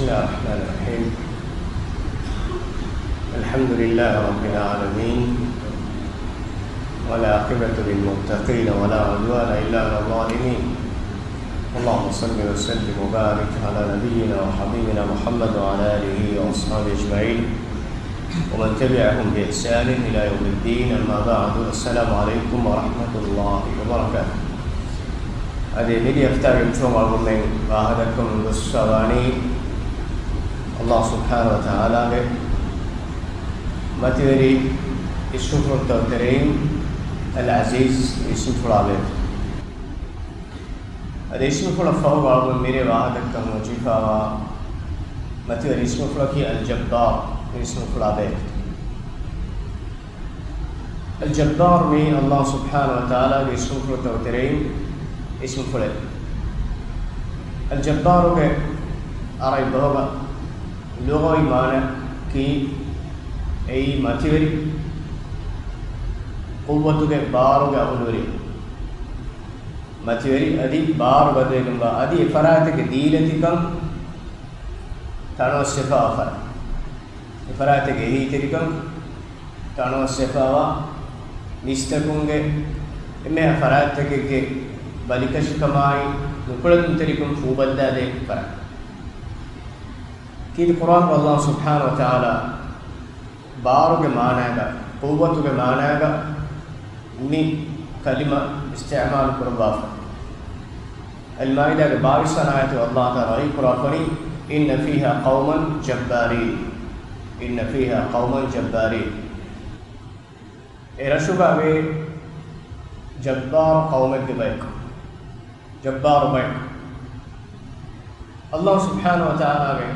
بسم الله الرحمن الرحيم. الحمد لله رب العالمين، والعاقبة للمتقين ولا عدوان إلا على الظالمين. اللهم صل وسلم وبارك على نبينا وحبيبنا محمد وعلى آله وأصحابه أجمعين ومن تبعهم بإحسان إلى يوم الدين. أما بعد، السلام عليكم ورحمة الله وبركاته. هذه ميديا افتار يمشون من واحدكم بالصواني الله سبحانه وتعالى متوري الشكر التوترين العزيز يسوع عليه. هذا اسم فلا فوق على ميري واحدكم وجيفا متوري اسم فلا كي الجبار اسم فلا به. الجبار من الله سبحانه وتعالى اسم فلا التوترين اسم فلا. الجبار के आराई बहोगा लोगों ही माने कि यही मचेरी कुव्वतु के बारों के अवलोरी मचेरी अधिक बार बदलेगा अधिक फरात के दीलती कम तानो सिफावा फरात के ही तरीकम तानो सिफावा निस्तकुंगे इन्हें फरात के बलिकश कमाई नुकड़न तरीकम फूबद्दा दे फरा कि कुरान में अल्लाह सुब्हानहु व तआला बारों के माना का कुव्वतु के माना का नि कलिमा इस्तेमाल करवा अल-माइदा के 22 आयत अल्लाह ताला ही कुरानी इन्न फीहा कौमन जब्बारीन इन्न फीहा कौमन जब्बारीन एरशुबा में जब्बार कौम के बैक जब्बार बैक अल्लाह सुब्हानहु व तआला के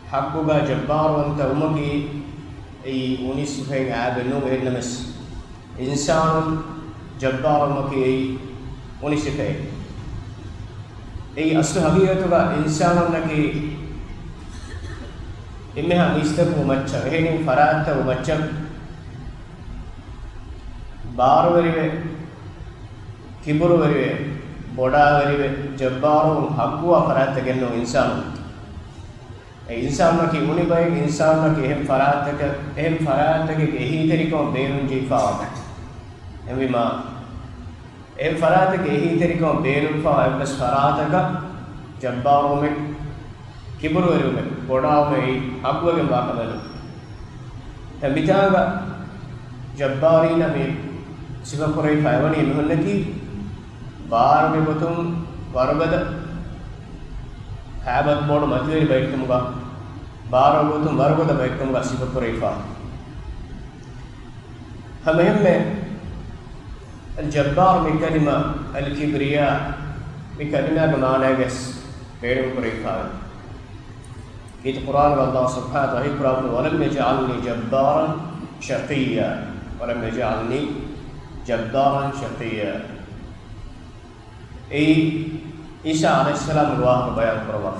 حقوقا جبار وانت ومكي اي ونسفين عابنو بهنمس انسان جبار ومكي اي ونسفين اي اصل حقيقتك انسان نكي امها ميستك ومچا هني فرات ومچا بار وريوه كبر وريوه بودا وريوه جبار حقوقا فرات گنو انسان इंसान की उन्हीं भाई इंसान की अहम फरात के यही तरीकों बेरुन जीफा होता है एवं माँ अहम फरात के यही तरीकों बेरुन फा बस फरात का जब्बारों में किबरों में बोड़ाओं में ही अगुआ के बात में लो तमितागा जब्बारी ना में सिवा कोई फायवनी इन्होंने की बार में बतूं वारबद हैबत बोर्ड मजदूरी बैठूंगा बारह को तुम वर्ग तो बैठूंगा सिर्फ पुरेफा हमें में जब्बार में कलिमा अल-किब्रिया में कलिमा बनाने के पेड़ पुरेफा ये तो कुरान का अल्लाह सुब्हानहु व तआला कुरान में वलम यजअलनी जब्बारन शक़िय्या वलम यजअलनी जब्बारन शक़िय्या ईसा अलैहिस्सलाम रुआह बयान करवा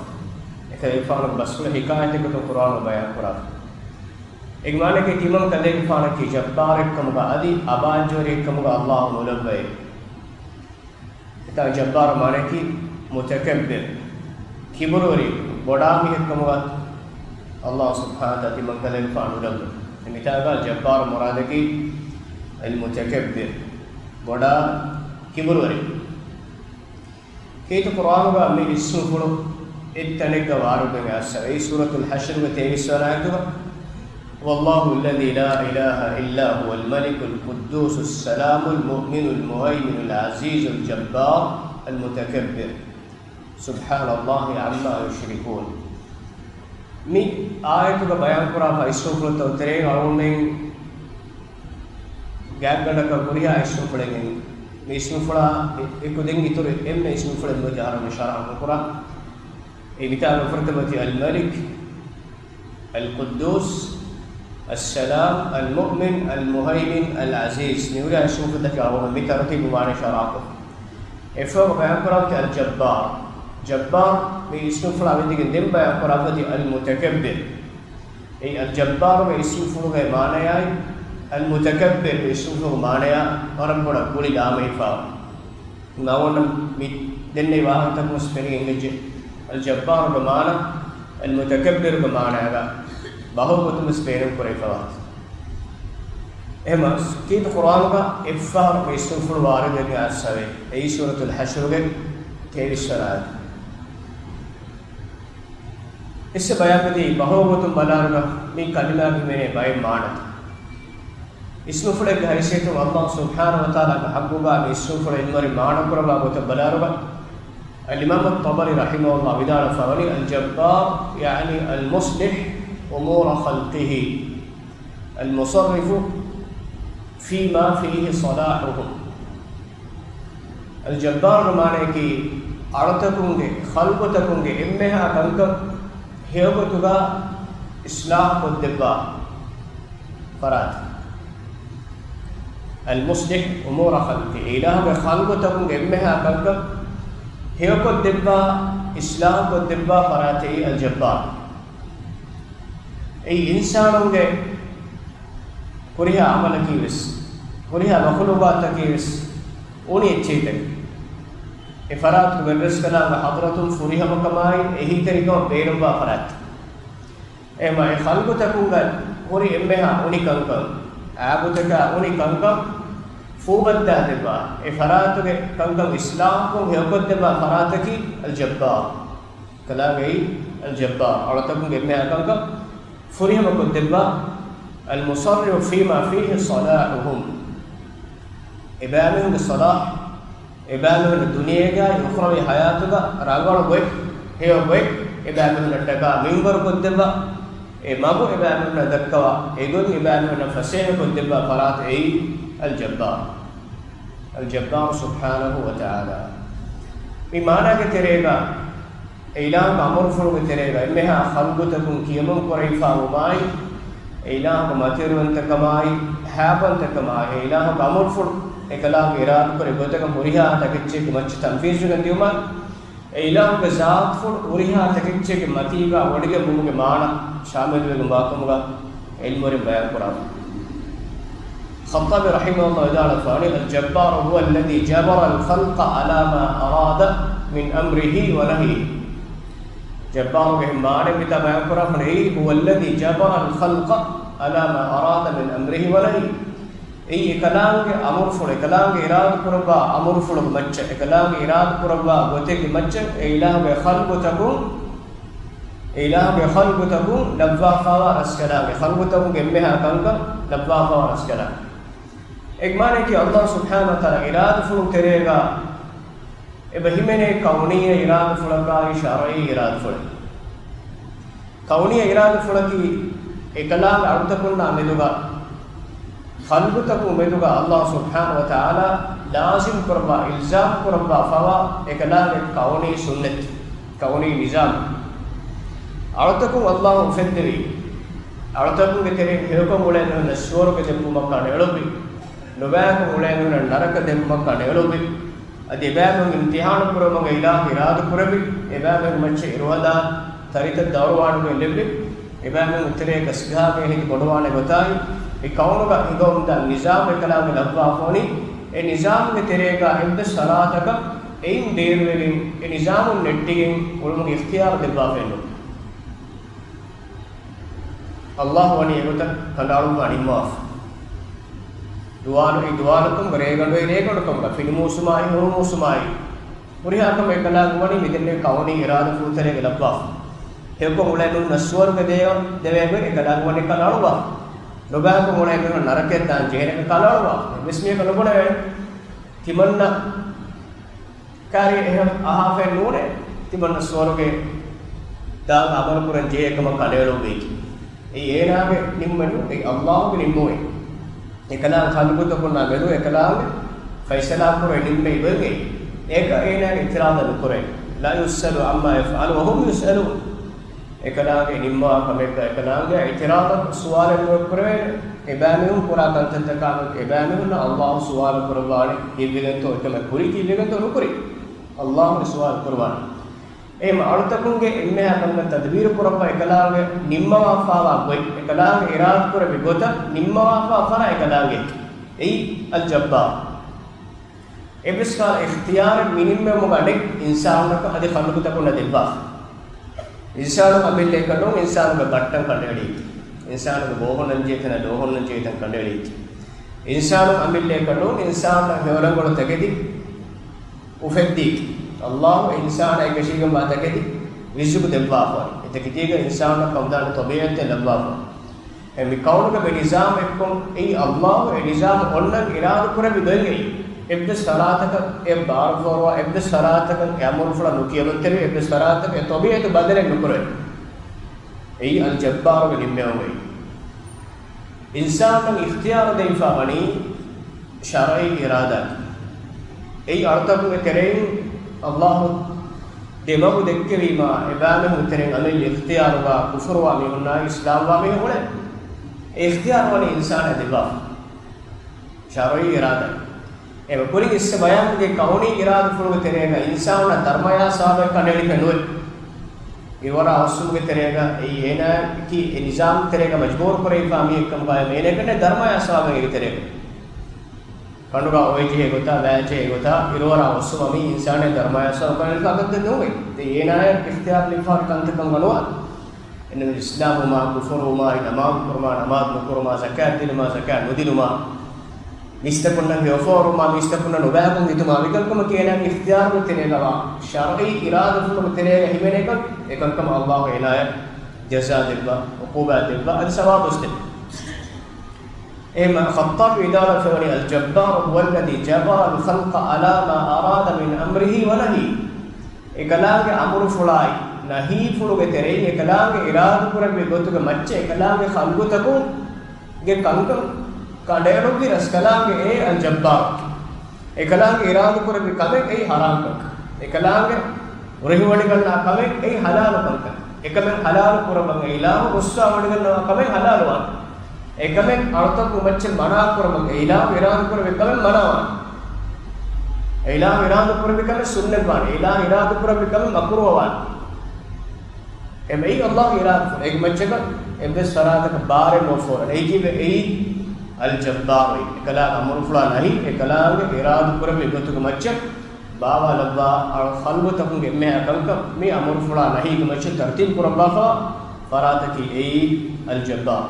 एक इरफान बसुल हिकायत को तो कुरान बयान करा एक माने के टीमम कले इरफान की जब्बार कम का अदी आबाद जो रे कम का अल्लाह मुलब्बे इता जब्बार माने की मुतकब्बिर किबरोरी बड़ा भी कम का अल्लाह सुब्हानहु व तआला टीमम कले इरफान मुलब्बे मिता का जब्बार मुराद की अल मुतकब्बिर बड़ा किबरोरी كيت القرآن بأمي السفر التنك وعرب السبعي سورة الحشر وتيمس ونعكها والله الذي لا إله إلا هو الملك القدوس السلام المؤمن المهيمن العزيز الجبار المتكبر سبحان الله عما يشركون من آية بيان قرآن فايسوف التوترين وعلمين गैप गंडा का बुरिया इसमें पड़ेंगे मैं इसमें पड़ा एक दिन की तो एम में इसमें पड़े मुझे आराम इशारा हो पूरा एक किताब में फर्क बची अल-मलिक अल-कुद्दूस अस्सलाम अल-मुअमिन अल-मुहैमिन अल-अज़ीज़ निवरा इसमें फर्क क्या होगा मैं तरतीब मुबारक इशारा को इफ़ो बयान करा कि अल-जब्बार जब्बार में इसमें पड़ा अभी दिन दिन बयान करा कि अल-मुतकब्बिर ये अल-जब्बार में इसमें पड़ा माने आए al-mutakabbir isufu maanaya orang poda kuli dama ifa nawon mit denne wahan tak muspeni ngeje al-jabbar bamana المتكبر بمعنى هذا بهو بتم سبينم كريفات إما كيد القرآن کا إفهار ميسوف الوارد من السبع أي سورة الحشر کے تیری شرائط اس سے بیان دی بہو بتم بلار کا می کلمہ بھی میں نے بائیں مانت اسم فڑے کے حیثیت اللہ سبحانہ وتعالی کا حق ہوگا اسم فڑے انوری معنی کربا بتم بلار کا الإمام الطبري رحمه الله بدار فغني الجبار يعني المصلح أمور خلقه المصرف فيما فيه صلاحهم الجبار معنی کی عرتکونگے خلقتکونگے امہا کنکم ہیوگتگا اصلاح کو دبا فرات المصلح امور خلقه الہ کے خلقتکونگے امہا کنکم هيوكو الدبا إسلام كو الدبا فراتي الجبار أي إنسانون جي كوريها عمل كيوس كوريها مخلوقات كيوس أوني اتشيتك إفرات كبرس كلام حضرة فريها مكماي إهي تريكو بيرمبا فرات إما إخالكو تكون كوري إمها أوني كنكم عابو تكا أوني كنكم فوبدا دبا إفرات كنكم إسلام كم هيوكو دبا فراتكي الجبار كلام الجبار أردتكم إمها كنكم فريها مكو دبا المصرف فيما فيه صلاحهم إبانهم الصلاح إبانهم الدنيا يخرج حياتك راغون بوك هيو بوك إبانهم الدكا منبر كدبا إمامو إبانهم الدكوا إيغون إبانهم الفسيح كدبا فرات الجبار الجبار سبحانه وتعالى بمعنى كتريغا إيلام أمر فرق كتريغا إمها خلقتكم كيمم قريفا وماي إيلام كماتيرون تكماي حابن تكماي إيلام أمر فرق إكلام إيران كريبوتكم هوريها تكتشي كماتش تنفيذ جنديوما إيلام كزاد فرق هوريها تكتشي كماتيغا وديك بومك مانا شامل بغمباكمغا علموري بيان قرآن خطابي رحمه الله تعالى فاني الجبار هو الذي جبر الخلق على ما أراد من أمره ونهيه جبار بهمانه بتا بيان قرآن هو الذي جبر الخلق على ما أراد من أمره ونهيه أي كلام أمر فل كلام إراد قربا أمر فل مچ كلام إراد قربا وتك مچ إله بخلق تكون إله بخلق تكون لبوا فوا أسكلا بخلق تكون جمها كنك لبوا فوا أسكلا एक माने कि अल्लाह सुब्हानहु व तआला इराद फुल करेगा इबहिमने कौनीय इराद फुल का शरई इराद फुल कौनीय इराद फुल की एकला अर्थकुन्ना मेदुगा खल्बतकु मेदुगा अल्लाह सुब्हानहु व तआला लाजिम करबा इल्जाम करबा फवा एकला कौनी सुन्नत कौनी निजाम अर्थकु अल्लाह फद्री अर्थकु के तेरे हेको मुले नस्वर के जब मक्का नेलोबी نبأك مولين نرك دم مكة نيلوبي أديبام امتحان كرم غيلا إراد كربي إبام مچ إروادا ثريت الدوروان بيلبي إبام متري كسبها بيني بدوان بتاعي إكاونو کا إقام دا نظام كلام لبوا فوني النظام بتري کا عند شراتك إن دير وين النظام النتيجين ولم اختيار دبوا فينو الله وني يقول كنارو واني ماف दुआन दुआनकम रेगंडो रेगंडकम का फिल्मोसुमाई होमोसुमाई पुरिहाकम एकला गुवनी मिदने कौनी इराद फूतरे गलब्बा हेको मुलेनु नस्वर के देवे एकला गुवनी कलाळवा लोबाको मुलेनु नरके दान जेने कलाळवा विस्मिय कलबणे तिमन्ना कार्य एहम आहाफे नूने तिमन्ना स्वरगे दान अमरपुरन जे एकम कलेलो बेकी ए एनागे निम्मनु ए अल्लाहु निम्मोए एकला खालुगतो को ना मेरू एकला फैसला करे निम्मे बगे एक एना इतराद करे ला युसलु अम्मा यफअल व हम युसलुन एकला के निम्मा हमें एकला के इतराद सवाल करे इबानु पूरा कंत का इबानु ना अल्लाह सवाल करवाने ये बिगन तो के पूरी की बिगन तो रुकरी अल्लाह ने सवाल करवाने एम अर्थकुंगे इनमे अपने तदबीर पुरप एकलागे निम्मा वाफावा कोई एकलागे इराद पुर बिगोता निम्मा वाफा एकलागे ए अलजब्बार एबिस का इख्तियार मिनिम में मुगाने इंसान का अधिक खलुक तक न दिबा ඉන්සාන අබිල්ලේ කනෝ ඉන්සානක බට්ටන් කඩේලි ඉන්සානක බෝහොනන් ජීතන දෝහොනන් ජීතන කඩේලි ඉන්සාන අබිල්ලේ කනෝ ඉන්සාන හේවරංගොල තකෙදි උෆෙද්දි අල්ලාහ් ඉන්සාන එකශීගම් වාතකෙදි විසුබ දෙවවාපා එතකිතියක ඉන්සාන කවදාන තබියත් ලබවාපා එමි කවුනක බෙ නිසාම එක්කොම් ඒ අල්ලාහ් ඒ නිසාම ඔන්නන් ඉරාදු කරබි දෙන්නේ ابن الصلاتك اب بارفوروا ابن الصلاتك يامر فلا نكيمتري ابن الصلاتك طبيعه بدل نكره اي الجبار بنميوي انسان من اختيار ديفاني شرعي اراده اي ارتب ترين الله دمو دكريما ابانه ترين ان الاختيار وا كفر وا مينا اسلام وا مي هونه اختيار وني انسان دبا شرعي اراده එම කුලින් ඉස්ස බයන්ගේ කවුණි ඉරාද ෆුරුග තෙරේග ඉන්සාන ධර්මයා සාබක කණෙලි කනුල් ඉවර අවසුගේ තෙරේග ඒ එන කි නිසාම් තෙරේග මජබූර් කරේ ෆාමි එක්කම බය මේනකනේ ධර්මයා සාබක තෙරේග කණුගා ඔයජේ ගොතා වැජේ ගොතා ඉවර අවසුමි ඉන්සානේ ධර්මයා සාබක කණෙලි කගද්ද නෝවේ ඒ එන ඉඛතියාර ලිෆාර් කන්තකම් ගනවා එන්න ඉස්ලාම මා කුෆර් මා නමාዝ කුර්මා නමාዝ කුර්මා සකාත් දිනමා සකාත් නුදිනුමා මිස්තකුණන් යෝෆෝරුමා මිස්තකුණන් උබෑකුන් විතුමා විකල්කම කියන ඉඛතියාර මෙතනේනවා ශරঈ ඉරාදතුම මෙතනේ හිමෙනක එකකම අල්ලාහ් එනාය ජසා දෙබ්බා උකූබා දෙබ්බා අද සවාබුස්තේ එම ඛත්තාබ් ඉදාර ෆවරි අල්-ජබ්බාර් هو الذي جبر الخلق على ما أراد من أمره ونهي එකලාගේ අමුරු ෆුලායි නහී ෆුරුගේ තෙරේ එකලාගේ ඉරාද කුරබි ගොතුක මච්ච එකලාගේ ඛල්ගුතකු ගේ කංකම් කඩේරුගේ රස්කලාගේ ඒ අල්-ජබ්බාර් එකලාගේ ඉරාද කුරබි කමෙක් ඒ හරාම් කක එකලාගේ උරහි වඩ ගන්නා කමෙක් ඒ හලාල් කක එකම හලාල් කුරබන් ඒලා උස්සා වඩ ගන්නවා කමෙක් හලාල් වන් එකමෙක් අර්ථක උමච්ච මනා කුරබන් ඒලා ඉරාද කුරබි කමෙක් මනාවන් ඒලා ඉරාද කුරබි කමෙක් සුන්නත් වන් ඒලා ඉරාද කුරබි කමෙක් මක්රුහ වන් එමෙයි අල්ලාහ් ඉරාද එක මච්චක එබ්බ සරාතක බාරේ නොෆෝර ඒකි ඒ الجبار එකලා අමරු ෆලා නහි එකලාගේ ඉරාද කුරබි ගොතුක මච්ච බාවා ලබ්බා අල් ඛල්වතකුගේ මේ අකල්ක මේ අමරු ෆලා නහි මච්ච තර්තිබ් කුරබා ෆරාතකි ඒ الجبار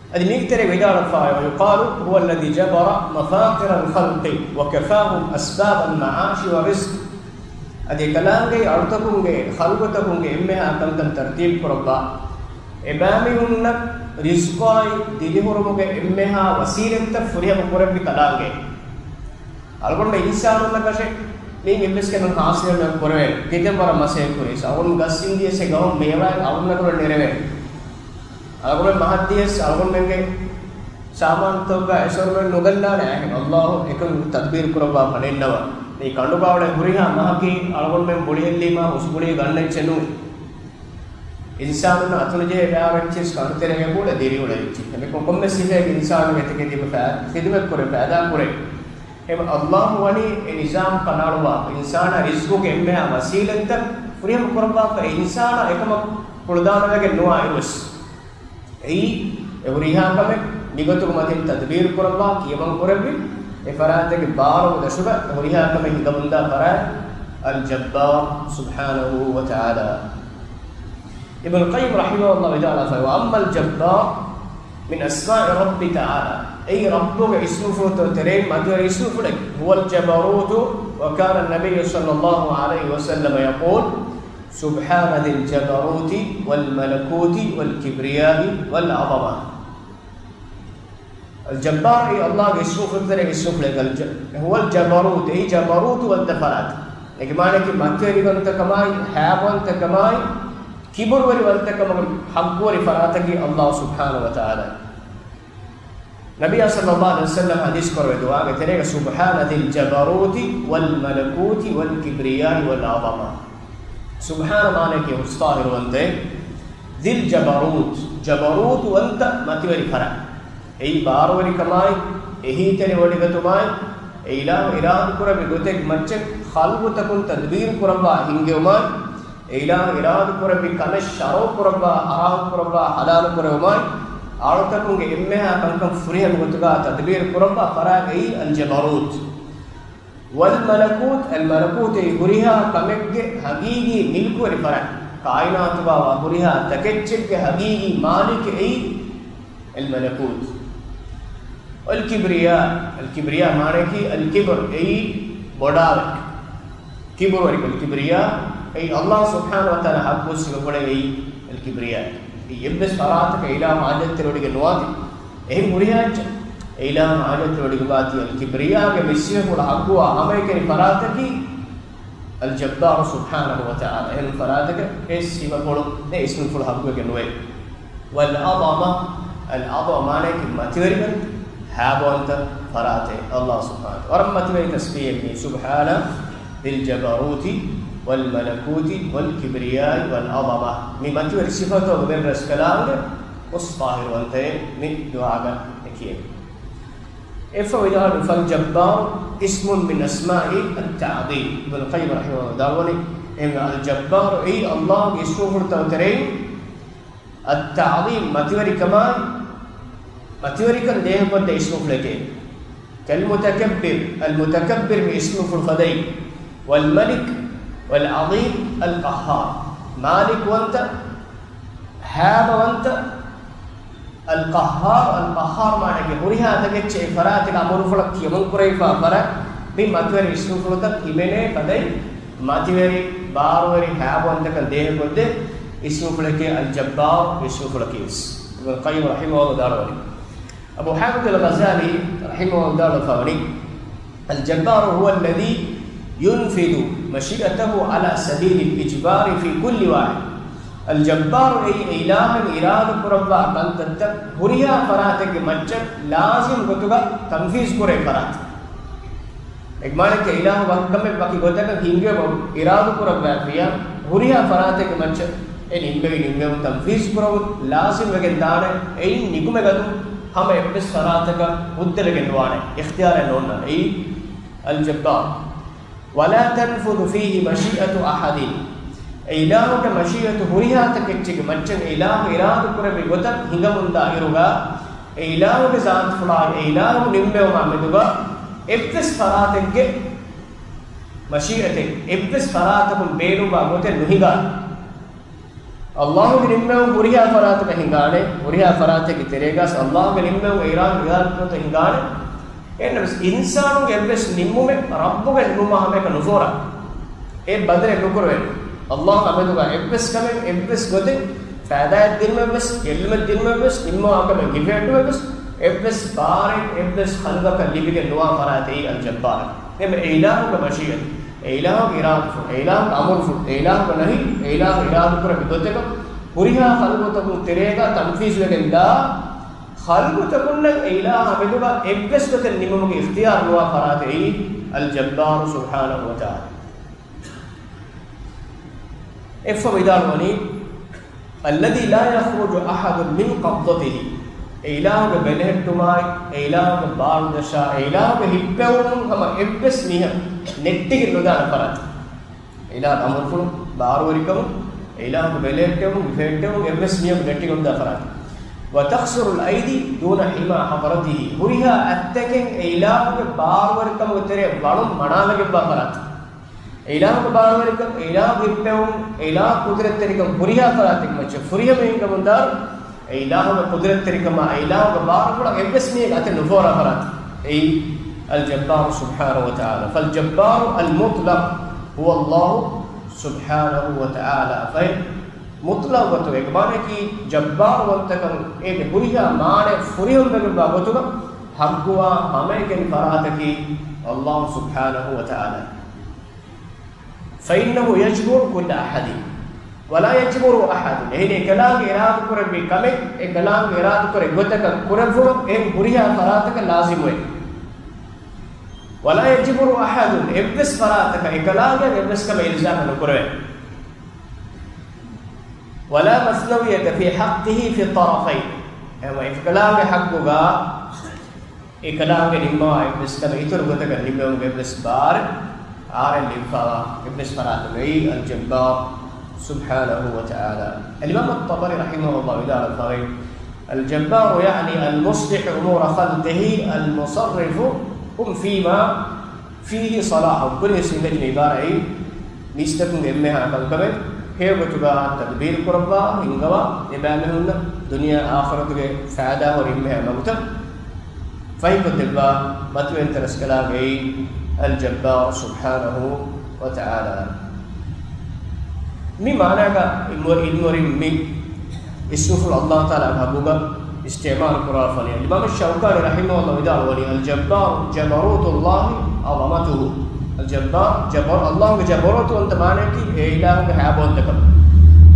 ادي نيكتري ويدار فاي ويقال هو الذي جبر مفاقر الخلق وكفاهم اسباب المعاش والرزق ادي كلامගේ අර්ථකුගේ ඛල්වතකුගේ මේ අකල්ක තර්තිබ් කුරබා එබෑමි උන්න රිස්කෝයි දිලිහුරුමුගේ එම්මෙහා වසීලෙන්ත ෆුරියම කුරබ්බි කලාගේ අල්ගොන්න ඉන්සානුන්න කෂේ මේ ඉම්බස් කෙනන් හාසියම කුරවේ දෙදෙවර මාසේ කුරේ සවුන් ගස්සින්දියසේ ගවම් මේවා අවුන්න කර නිරවේ අල්ගොන්න මහද්දියස් අල්ගොන්නගේ සාමාන්තෝග ඇසොරෙන් නොගන්නා නෑ අල්ලාහ් එක තද්බීර් කුරවා පණෙන්නවා මේ කණ්ඩුකාවල හුරිහා මහකී අල්ගොන්න බොලිහෙල්ලීමා උස්බුලිය ගන්න චෙනු इंसान अतुलजे व्यावच्चे स्कंतरे ಕೂಡ ದಿರಿಯುಳೈತಿ ನಮಗೆ ಕೊಮ್ಮೆ ಸಿಹೆ ಇನ್ಸಾನ್ ವೆತಕೆ ದಿಬ ಖಿದಮತ್ ಕೊರೆ पैदा ಕೊರೆ ಎಮ ಅಲ್ಲಾಹ್ ವನಿ ಎ ನಿಜಾಮ್ ಕನಾಳುವ ಇನ್ಸಾನ ರಿಸ್ಕುಗೆ ಎಮ್ಮೆ ಆ ವಸೀಲಂತ ಫ್ರೀಯಂ ಕೊರಬಾ ಇನ್ಸಾನ ಏಕಮ ಕುಳದಾನಗೆ ನುವಾ ಇರುಸ್ ಐ ಎವರಿಹಾ ಕಮೆ ನಿಗತು ಮದಿನ್ ತದ್ಬೀರ್ ಕೊರಬಾ ಕಿಯಮಂ ಕೊರಬಿ ಎ ಫರಾತಗೆ ಬಾರು ದಶುಬ ಎವರಿಹಾ ಕಮೆ ಹಿದಮುಂದ ಫರ ಅಲ್ ಜಬ್ಬಾರ್ ಸುಬ್ಹಾನಹು ವ ತಆಲಾ ابن القيم رحمه الله تعالى فأما الجبار من أسماء رب تعالى أي ربك اسمه فترين ما ترى اسمه فلك هو الجبروت وكان النبي صلى الله عليه وسلم يقول سبحان ذي الجبروت والملكوت والكبرياء والعظمة الجبار أي الله اسمه فترين اسمه فلك هو الجبروت أي جبروت والدفرات لكن ما نك ما ترى كنت كماي حيوان تكماي كبر وري والتكم حقوري فراتكي الله سبحانه وتعالى نبي صلى الله عليه وسلم حديث كروي دعاء تريك سبحان ذي الجبروت والملكوت والكبرياء والعظمة سبحان مالك مستاهر وانت ذي الجبروت جبروت وانت ما توري فرا اي باروري كماي اهي تري ودي كتماي اي لا ايران كره بيغوتك مچ خالوتكم تدبير كربا هينگوما ایلا اراد کربی کمش شرو کربا حرام کربا حلال کربا آلتکونگے امها کنکم فریہ گتگا تدبیر کربا فراغ ای الجبروت والملكوت الملكوت هريها كمك حقيقي ملك ورفرع कायनात वा वहुरिहा तकेच्चेक हकीकी मालिक ऐ الملكوت الكبرياء माने कि الكبر ऐ बड़ावे किबर वरी الكبرياء ऐ अल्लाह सुब्हानहु व तआला हक सिग पड़े ऐ الكبرياء يبس فرات كإله عادت تلودي كنواتي إيه مريحة إله عادت تلودي كباتي الكبرياء كمسيه كل حقوا همه كني فراتك الجبار سبحانه وتعالى إيه فراتك إيش سيما كلو ده اسم كل حقوا كنوي والعظمة معناه كماتيريك هابو أنت فراته الله سبحانه ورمت به تسبيح سبحانه بالجبروت والملكوت والكبرياء والعظمة مما توري صفاته غير الكلام مصطهر وانتهى من دعاء نكيه إذا فالجبار اسم من أسماء التعظيم ابن القيم رحمه الله دعوني إن الجبار أي الله اسمه فرتوترين التعظيم ما توري كمان ما توري كان ده بده اسمه فلكه المتكبر اسمه فرفدي والملك والعظيم القهار مالك وانت هذا وانت القهار معناه بريها تكتش فراتك أمور فلك يمون كريفا فرا بماتوري اسم فلوتك إيمانه كذي ماتوري باروري هذا وانت كده بده اسم فلك الجبار اسم فلكيس ابن القيم رحمه الله داروني أبو حامد الغزالي رحمه الله داروني الجبار هو الذي ينفذ مشيئته على سبيل الإجبار في كل واحد الجبار أي إله إرادة كربا كنت هريا فراتك مجد لازم قطعا تنفيذ كره فرات إجمالا كإله وكم باقي قطعا هنگه إرادة كربا فيها هريا فراتك مجد إن هنگه تنفيذ كره لازم وكن دانه أي نيكم قدم هم إبس فراتك ودل كنوانه اختيار نونا أي الجبار ولا تنفذ فيه مشيئة أحد إله كمشيئة هريها تكتشك مجن إله إرادة كربي قطب هنگمون دائرها إله كذات فلان إله نمبه ومعمدها إبتس فراتك مشيئة إبتس فراتكم بينو باقوته نهيغا الله نمبه هريها فراتك هنگانه هريها فراتك تريغاس الله نمبه إرادة هنگانه إن بس إنسان يبس نمومه ربك نمومه همه كنفورا إيه بدر نكروه الله أمدوغا إبس كمن إبس قدين فائدة الدين में बस इल्म الدين में बस इल्म आका में गिफ्ट में बस إبس بارك إبس خلقه كليبي كنوا فراتي الجبار نم إله كمشيئة إله إرادة إله أمر إله كنهي إله إرادة كره بدوتك هريها خلقه تكون تريغا تنفيذ لكندا خلق تكون إله أمدوغا إبس كتن نمومك اختيار نوا فراتي الجبار سبحانه وتعالى إفويداروني الذي لا يخرج أحد من قبضته إله بنهتماي إله باردشا إله بهبّون هم إبس ميها نتيجة ندان فرات إله أمرفون باروريكم إله بنهتمون بهتمون إبس ميها نتيجة ندان فرات وتخسر الأيدي دون حما حضرته هريها أتكن إله باروريكم وتري بالون منالك بفرات إله كباروركم إله غيبهم إله قدرت تريكم فريها فراتك مچ فريها مينكم دار إله قدرت تريكم إله كبارورك إبسني أتى نفورا فرات أي الجبار سبحانه وتعالى فالجبار المطلق هو الله سبحانه وتعالى فإن مطلق وتو إكمانه كي جبار وانتكم إيه فريها مانه فريهم بكم باغوتو حقوا هميكن فراتك الله سبحانه وتعالى فإنه يجبر كل أحد ولا يجبر أحد هنا كلام إرادة كره بكمل كلام إرادة كره قدك كرفو إن بريها فراتك لازم وين ولا يجبر أحد إبس فراتك كلام إبس كم إلزام نكره ولا مثنوية في حقه في الطرفين أما إذا كلام حقك كلام نما إبس كم يتر قدك نما إبس بار ابن فراتي الجبار سبحانه وتعالى الإمام الطبري رحمه الله تعالى الجبار يعني المصلح أمور خلقه المصرف هم فيما فيه صلاح كل سنة عبارة نستكون إمها خلقه هي بتوجا تدبير قربا إنجوا إبامهن دنيا آخرة تجي فائدة وريمها موتا فهي كتبا متوين ترسكلا جاي الجبار سبحانه وتعالى مي معنى كا المورين مي اسمه الله تعالى بحبوبا استعمال القرآن فني الإمام الشوكاني رحمه الله تعالى ولي الجبار جبروت الله عظمته الجبار جبر الله جبروت وانت معنى كي إله بحابون تكم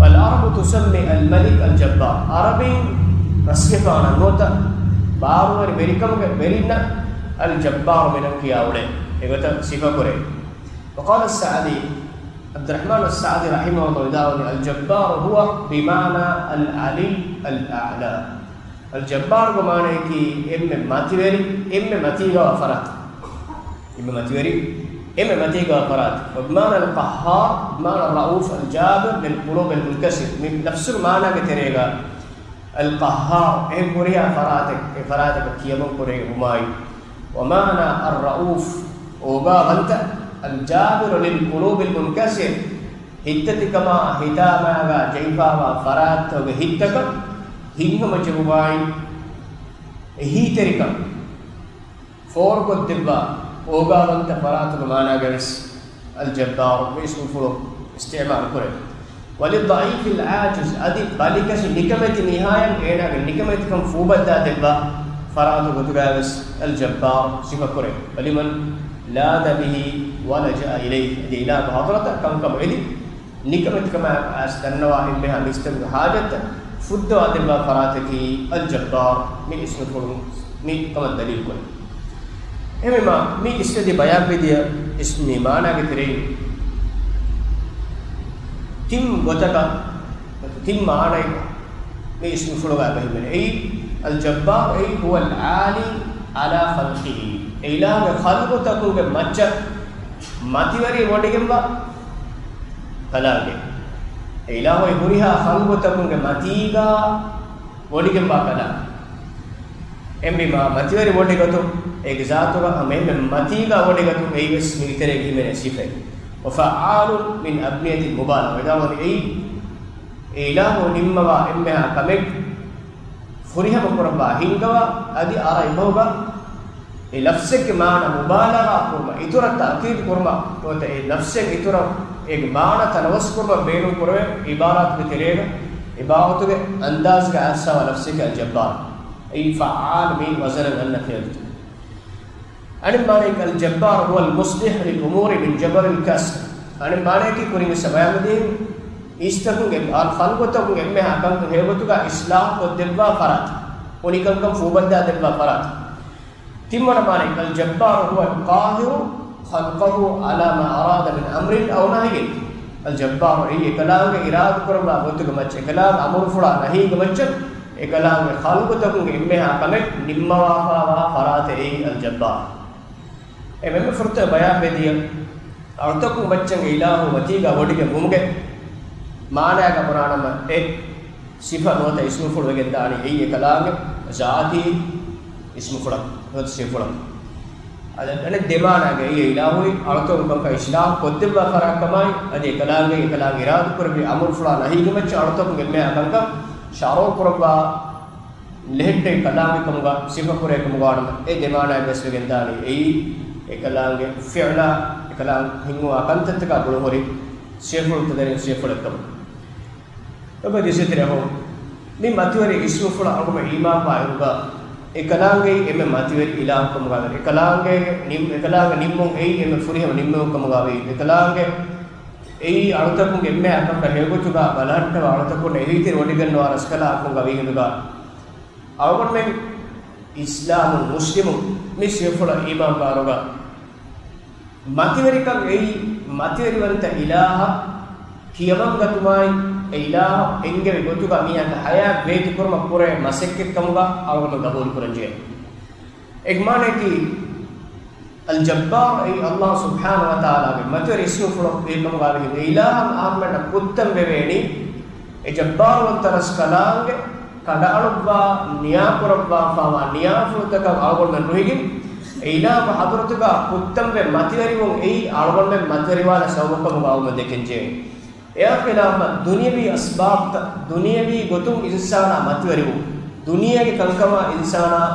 والعرب تسمي الملك الجبار عربي رسكفانا نوتا بارور بريكم برينا الجبار من الكياولة إذا صفة كره وقال السعدي عبد الرحمن السعدي رحمه الله تعالى الجبار هو بمعنى العلي الأعلى الجبار بمعنى كي ماتيوري ماتيغا وفرات ماتيوري ماتيغا وفرات وبمعنى القهار بمعنى الرؤوف الجابر للقلوب المنكسر من نفس المعنى كتريغا القهار بريا فراتك كيمون بريا هماي ومعنى الرؤوف وبا غنت الجابر للقلوب المنكسر هتتك ما هتاما جيفا فرات وهتك hinga majubai ehi terika for ko dibba oga wanta farat mana garis al jabbar ismu fulo istimal kore wal dhaif al ajiz adi balika se nikamat nihayam ena nikamat kam fubadda dibba farat ko garis al jabbar sifa kore waliman la bihi wala jaa ilayhi adi ila hadrata kam idi nikamat kama asdanwa innaha mistab hajat فد أدبا فراتكي الجبار من اسم الفرم من كم الدليل كله إما من اسم دي بيان بديا اسم مانا كتير تيم غتكا تيم مانا من اسم الفرم أبيه من أي الجبار أي هو العالي على خلقه إله خلقه تكون كمجة ماتيوري وديكمبا كلاجي إله يبوريها خلقه تكون كماتيغا وديكم باكلا إمبي ما ماتيوري وديكتو إجزاتوغا أمين ماتيغا وديكتو أيوس ميتري كيمن سيفه وفعال من أبنية المبالغة إذا ودي أي إله نموا إمها كمك فريها مقربا هينغوا أدي أرى يبوغا لفظك معنا مبالغة كرما إتورا تأكيد كرما وت لفظك إتورا एक माना तनवस कुर्बा बेनु कुर्बे इबारत के तेरेगा इबारत के अंदाज का ऐसा वाला लफ्ज़ का जब्बार ऐ फ़आल में वज़न गन्ना खेलते अने माने कल जब्बार हुआ मुस्लिह लिल-उमूर min जबर al-kasr अने माने की कुरिंग सबायमदीन इस्तकुंगे आल खलक़तकुंगे में हाकम हेबतुगा इस्लाम को दिलवा फरात उनिकम कम फूबद्दा दिलवा फरात तिम्मना माने कल जब्बार हुआ al-qahiru خلقه على ما أراد من أمر أو نهي الجبار هي كلام إراد كرما بوتك مچ كلام أمر فلا نهي كمچ كلام خلق تكون إمها كمك نما وافا فرات الجبار إمام فرت بيان بديا أرتكم بچن إله وتيغا وديك ممكن معنى كبرانا ما صفة نوتا اسم فل وجداني هي كلام ذاتي اسم فل نوت صفة فل أنا دماغ أجي إلهي أرتوم كم كإسلام كتب بخارا كماي أدي كلامي كلام إراد كربي أمر فلان هي كم تشي أرتوم كمية أكانك شارو كربا لهت كلامي كمغا سيفا كره كمغا دماغ أجي سوينداني كلام فعلا كلام هنگو أكانت تكا بلوهري سيفول تدري سيفول كم تبى جيسي تريه مين ماتيوري اسمه فلان أقوم إيمان بايوغا එකලාංගේ එමෙ මතිවෙරි ඉලාම් කමුගාවේ එකලාංගේ එකලාංග නිම්මොන් එයි එමෙ ෆුරිහම නිම්මොන් කමුගාවේ එකලාංගේ එයි අලුතකුන් එම්මෙ අකම් රහෙගොචුගා බලන්ට අලුතකුන් එහිති රොඩිගන්නවා රස්කලා අකුගා වීගනුගා අවගොන් මේ ඉස්ලාම් මුස්ලිමු මිසියෆුල ඊමාන් බාරුගා මතිවෙරිකම් එයි මතිවෙරි වන්ත ඉලාහ කියමම් ගතුමායි إله إنجر بتوعا ميان حياة بيت كرما كورة مسكت كمغا أو مغبول كرنجي إجماعنا كي الجبار أي الله سبحانه وتعالى متى رسول فلو بيكمغا بيه إله أمنا كتم بيني الجبار وانترس كلام كذا أربعة نيا كربا فما نيا فلتك أول من روحين إله بحضرتك كتم بمتى ريوم أي أول من متى ريوالا سووا كمغا أو مدكنجي එයා ඛිලාෆ දුනියවි අස්බාබ් දුනියවි ගොතුම් ඉන්සානා මත්වරිවු දුනියගේ කල්කම ඉන්සානා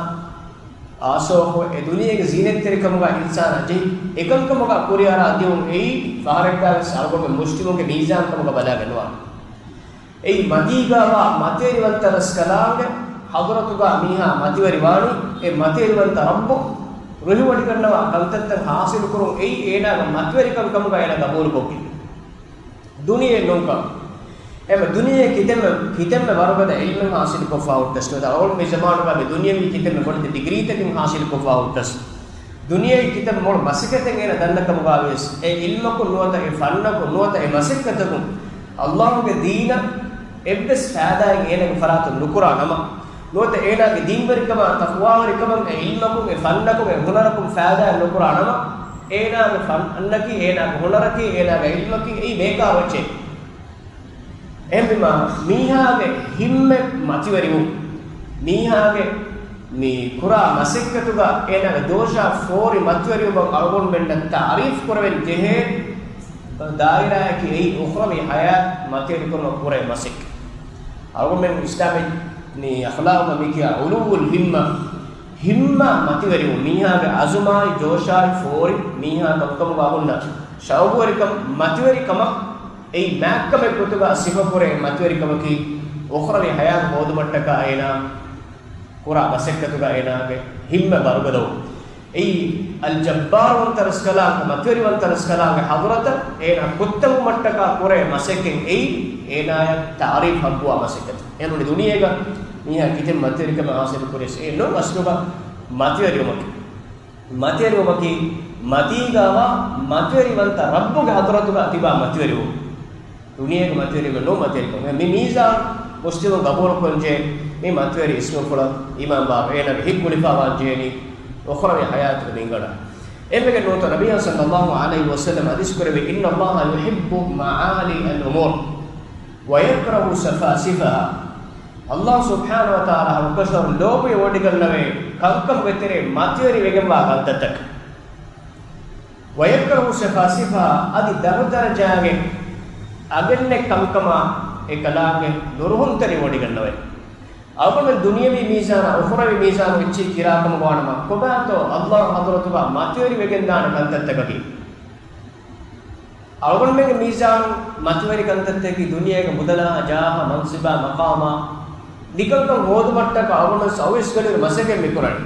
ආසෝහ ඒ දුනියගේ zීනත්තරකමගා ඉන්සානා ජී එකල්කමගා කුරියාරා දියුම් එයි ෆාරෙක්කාගේ සල්ගොගේ මුස්ලිමුගේ මීසාන්කමගා බලාගෙනවා එයි මදීගාවා මතේරිවන්තරස් කලාගේ හදරතුගා මීහා මතිවරි වාණි ඒ මතේරිවන්ත රබ්බෝ රුහිවඩි කරනවා කල්තත්තන් හාසිල් කරුම් එයි ඒනාගේ මතවරිකම් කමගා එන ගබෝල් කොකි දුනියේ නොංකා එම දුනියේ කිතෙම වරබද ඉල්ම හාසිල් කොෆාවුට් තස්තෝ අවල් මේ ජමානුගා මේ දුනියේ කිතෙම මොකද ඩිග්‍රී තකින් හාසිල් කොෆාවුට් තස් දුනියේ කිතෙම මොළ මසිකතෙන් එන දන්නකමගා වෙස් ඒ ඉල්මකු නුවත ඒ ෆන්නකු නුවත ඒ මසිකතකු අල්ලාහ්ගේ දීන එබ්බස් ෆාදායෙන් එනක ෆරාතු නුකුරා නම නුවත ඒනාගේ දීන්වරිකම තක්වාවරිකම ඒ ඉල්මකු ඒ ෆන්නකු ඒ හුනරකු ෆාදායෙන් නුකුරා නම ඒනාගේ ෆන්නකි ඒනාගේ හුනරකි ඒනාගේ ඉල්මකි ඒ මේකා වචේ එම්බිමා මීහාගේ හිම්මෙ මතිවරිවු මීහාගේ මේ කුරා මසිකතුගා ඒනාගේ දෝෂා ෆෝරි මතිවරිවු බව අල්ගොන් මෙන්න තාරීෆ් කරවෙන් ජෙහෙ දායිරා කි ඒ උඛරවි හයාත් මතිවරි කරන කුරේ මසික අල්ගොන් මෙන් ඉස්ලාමෙ මේ අඛලාම මිකියා උලුල් හිම්මා මතිවරිවු මීහාගේ අසුමායි ජෝෂායි ෆෝරි මීහා කම්කම වහුන්න ශෞබවරිකම් මතිවරිකම ඒ මැක්කම පුතුගා සිෆපුරේ මතිවරිකමකි උඛරවි හයාත් බෝධමට්ටක අයනා කුරා මසිකතුගා එනාගේ හිම්ම බරුගදෝ ඒ අල් ජබ්බාර් වන්තරස්කලා මතිවරි වන්තරස්කලාගේ හදරත ඒනා කුත්තම මට්ටක කුරේ මසිකෙන් ඒ ඒනාය තාරීෆ් හබ්බුවා මසිකත එනුනි දුනියේග මීහා කිතෙන් මතිවරිකම ආසෙල කුරේස් ඒ නෝ අස්නුගා මතිවරිවමකි මදීගාවා මතිවරිවන්ත රබ්බුගේ හදරතුගා තිබා මතිවරිවු දුනියේග මතිවරිම නෝ මතිවරිකම මේ මීසා මුස්ලිම් ගබෝල කොන්ජේ මේ මතිවරි ඉස්මු ෆල ඉමාම් බාබ එනගේ හික්කුලිෆාවා ජේනි ඔඛරවි හයාත් දෙංගඩ එමෙගේ නෝත නබිය සල්ලල්ලාහු අලයිහි වසල්ලම හදිස් කරවේ ඉන්නල්ලාහ යුහිබ්බු මආලි අල් උමූර් වයක්රහු සෆාසිෆා අල්ලාහ් සුබ්හානහු වතාලා හුකසර් ලෝබේ වඩිකල්නවේ කංකම් වෙතරේ මතිවරි වෙගෙන්වා කල්තතක වයක්රහු සෆාසිෆා අදි දරදරජාගේ අගන්නේ කංකම එකලාගේ නුරුහුන්තරි වඩිකල්නවේ අවම දුනියවි මීසාන උඛරවි මීසාන විච්චි කිරාකම ගානම කොබාතෝ අල්ලාහ් හදරතුබා මතිවරි වෙගෙන් දාන කන්තත්තකකි අවම මේ මීසාන මතිවරි කන්තත්තකි දුනියේක මුදලා ජාහ මන්සිබා මකාමා නිකල්කම් හොදුමට්ටක අවම සවිස් ගලේ මසකෙන් මිකුරයි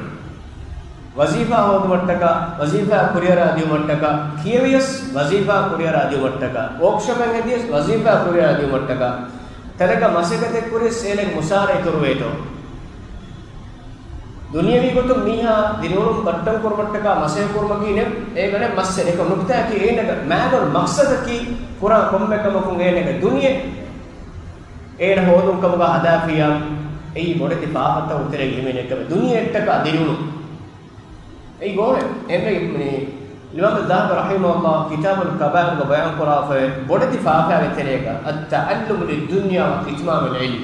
වසීෆා හොදුමට්ටක වසීෆා කුරියරා දියුමට්ටක කියවියස් වසීෆා කුරියරා දියුමට්ටක ඕක්ෂමෙන් හදියස් වසීෆා කුරියරා දියුමට්ටක තලක මසකතේ කුරේ සේලෙ මුසාරේ තුරුවේතෝ දුනියවි ගොතු මීහා දිනුරුම් බට්ටම් කුරමට්ටක මසේ කුරමකීනේ ඒගනේ මස්සේ එක නුක්තා කි ඒනක මෑගල් මක්සද කි කුරා කොම්මකම කුන් ඒනක දුනියේ ඒන හොදුම් කමක හදාෆියා එයි මොඩේ පාපත උතරේ ගිමෙනක දුනියෙට්ටක දිනුරු එයි ගෝනේ එන්නේ මේ الإمام الذهبي رحمه الله كتاب الكبائر وبيان قرافة بودتي فافع بتريك التعلم للدنيا وإتمام العلم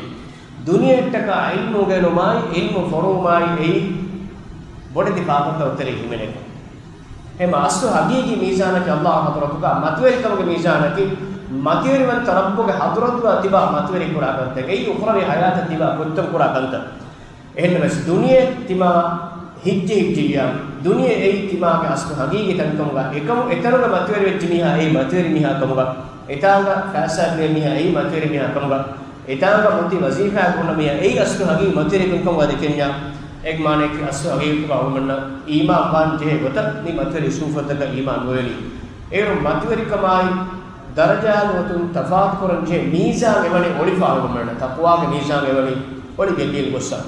دنيا تك علم وجنوماي علم فروماي أي بودتي فافع تريك منك هم أصله حقيقي ميزانك الله حضرتك متوري كم ميزانك متوري من تربك حضرتك تبا متوري كورا كنت أي أخرى حياة تبا كنتم كورا كنت إهنا بس دنيا تما හිජ්ජියා දුනියේ ඒ තිමාගේ අස්ක හගීගේ තන්කමුගා එකම එතරක මතවර වෙච්ච මිහා ඒ මතවර මිහා කමුගා එතාංග ෆාසාගේ මිහා ඒ මතවර මිහා කමුගා එතාංග මුති වසීෆා ගුණ මිහා ඒ අස්ක හගී මතවර කමුගා දෙකෙන්යා එක් මානේ කි අස්ක හගී කවමන්න ඊමාන් වන් ජේ ගොත නි මතවර සූෆතක ඊමාන් වෙලි ඒ මතවර කමයි දරජාල් වතුන් තෆාත් කරන් ජේ මීසා ගෙවලි ඔලිෆා ගමන්න තක්වාගේ මීසා ගෙවලි ඔලි ගෙල්ලිල් ගොස්සා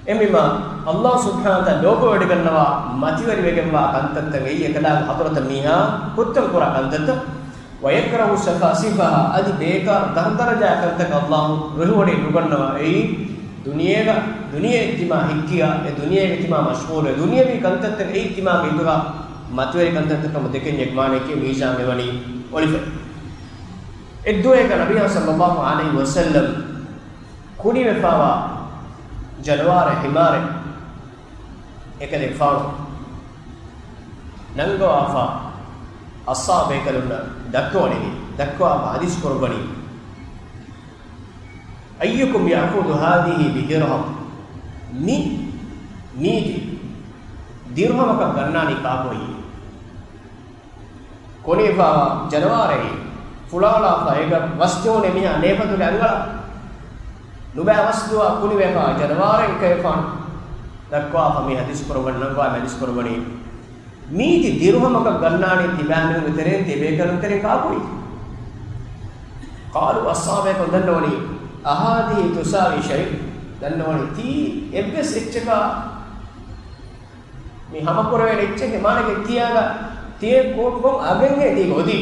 එම්බිමා අල්ලාහ් සුබ්හානහු වතාලා ලෝක වැඩ කරනවා මතිවරි වෙගෙන්වා කන්තත්ත ගෙයි එකලා හතරත මීහා කුත්තම් කුරා කන්තත්ත වයක්රහු සෆාසිෆා අදි බේකා දහතරජා කන්තක අල්ලාහ් රුහුවඩි නුගන්නවා ඒ දුනියේ තිමා හික්කියා ඒ දුනියේ තිමා මෂ්ගූල් ඒ දුනියේවි කන්තත්ත ඒ තිමා බිදුගා මතිවරි කන්තත්ත කම දෙකෙන් එක් මානේ කි මීසා මෙවනි ඔලිෆ එද්දෝ එක නබිය සල්ලල්ලාහු අලයිහි වසල්ලම් කුනි වෙෆාවා ජනවාරේ හිමාරේ එකලේ ෆාරු නංගෝ ආෆා අස්සාබේ කලුන්න දක්වණෙනි dakwa hadis qurbani ayyukum ya'khudhu hadhihi bi dirham niti dirham ka gannani ka koi kone fa janaware fulala fa ega wastone miha nepatu angala nuba wasduwa kuni vefa janaware kayfan dakwa fa mi hadis qurbani nangwa hadis qurbani niti dirham ka gannani tibanu vitere tebe kaluntere ka koi qalu ashabe ko dannawani ahadi tusawi shay dannawani ti ebbes echka mi hamakore echke manage tiyaga tie kokon agenge ti godi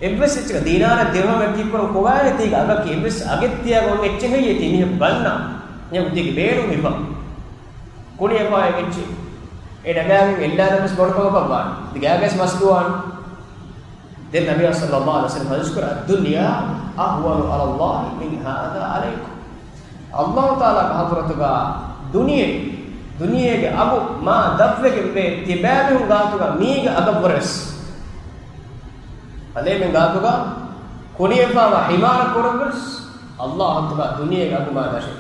ebbes echka dinara dirham ekipro kogale ti aga ki ebbes agettiya gon echke heye ti ni banna ne uti ke beru mipa kuniya pa echke e nagagen elladam mes bodko babban digages masduan den nabi sallallahu alaihi wasallam hazkura dunya ahwanu ala allah min hada alaikum allah taala ka hadratuga duniyege abu ma dafwege be tibabu gatuga miga agabores ade men gatuga kuniyefa wa himar korobers allah taala duniyege abu ma dashe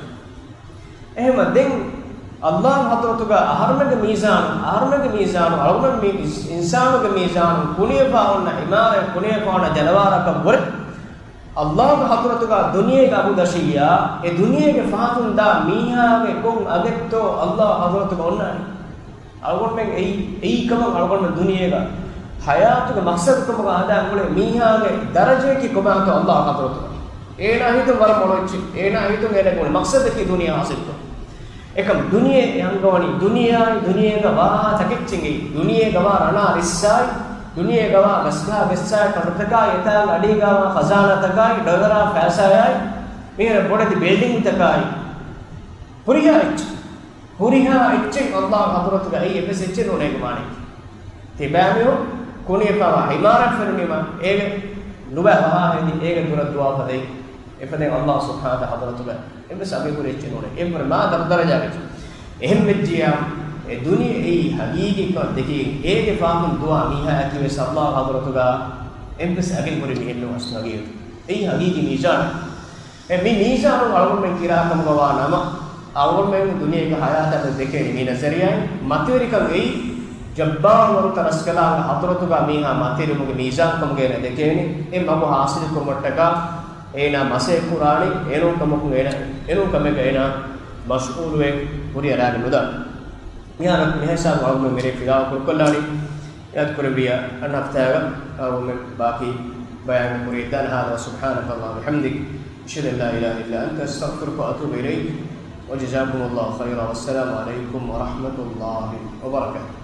ehma den allah hadratuga aharmege mizan alumge insanuge mizan kuniyefa onna himar kuniyefa onna janawara ka bor allah hadratuga duniyege abu dashiya e duniyege faatun da mihage kon agetto allah hadratuga onna algon men ei kam algon men duniyega hayatuge maqsad kam ga ada ngule mihage daraje ki komato allah hadratuga ena hitu war molochi ena hitu ele ngule maqsad ki duniya hasil ko ekam duniye angawani duniyega wa takichingi duniyega wa rana rissai duniyega wa gasga gessai tartaka yeta adiga wa khazana takai dogara fasayai mere bodati building takai puriha icche allah hadratuga ei epes icche no nek mani tibamyo kunifa wa himara fernima ege nuba wa hedi ege duradwa padai efade allah subhanahu wa hadratuga epes age kure icche no nek emre ma daraja ge ehem vejjiya e duniya ei hagigi ko deki ege faamun dua miha akiwe allah hadratuga epes age kure mihenno asnagi ei hagigi mizan mi mizan algon men kira kam gawa nama algon men duniya ka hayata deke ni nazariya materi kam ei jabbar waru taraskala hadratuga miha materi muge mizan kam ge deke ni e mago hasil kurmattaka ena mase qurani eno kamakku eno kameka ena mas'ul we puriya rag nuda mihana mehsa algon mere fida kurkollani yad kurbiya an haftaga aw men baqi bayan muridan hada subhanallahi bihamdik أشهد أن لا إله إلا أنت أستغفرك وأتوب إليك وجزاكم الله خيرا والسلام عليكم ورحمة الله وبركاته.